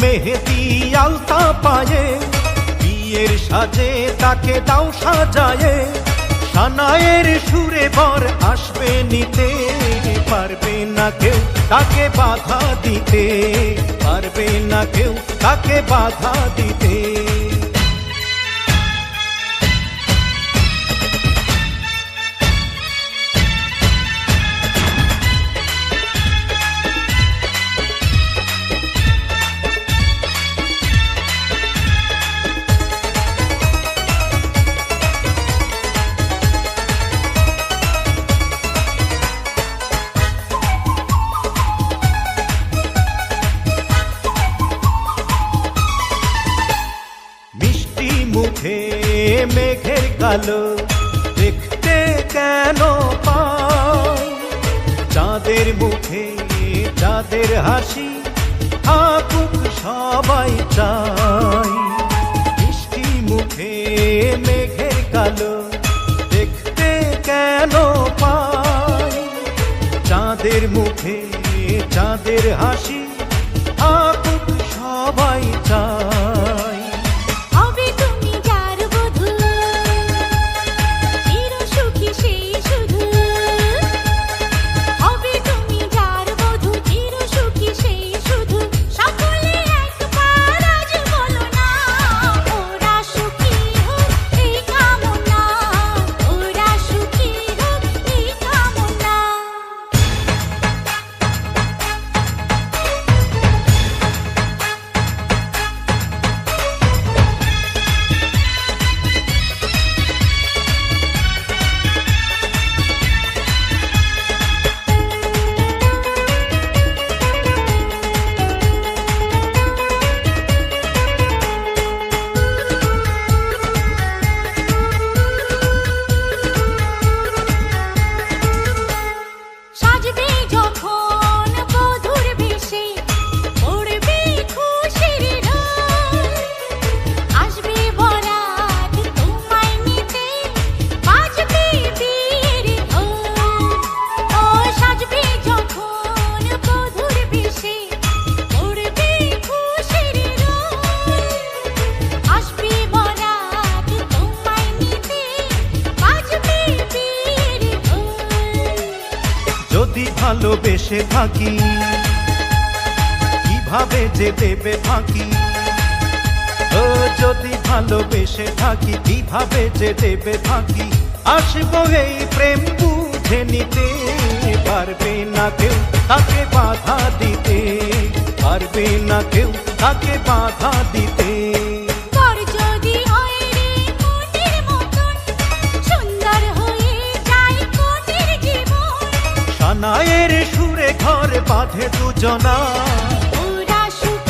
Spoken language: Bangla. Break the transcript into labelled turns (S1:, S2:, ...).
S1: মেহেদি আলতা পায়ে, বিয়ের সাজে তাকে দাও সাজায়ে, সানায়ের সুরে বর আসবে নিতে, পারবে না কেউ তাকে বাধা দিতে, পারবে না কেউ তাকে বাধা দিতে। মুখে মেঘের কালো দেখতে কেন পাই, চাঁদের মুখে চাঁদের হাসি থাকুক সবাই চাই। মিষ্টি মুখে মেঘের কালো দেখতে কেন পাই, চাঁদের মুখে চাঁদের হাসি থাকুক সবাই চাই। যদি ভালোবেসে থাকি কিভাবে যে দেবে ফাঁকি, ও যদি ভালোবেসে থাকি কিভাবে যে দেবে ফাঁকি, আসবো এই প্রেম বুঝে নিতে, পারবে না কেউ তাকে বাধা দিতে, পারবে না কেউ তাকে বাধা দিতে। সানায়ের সুরে ঘর বাঁধে দুজনা।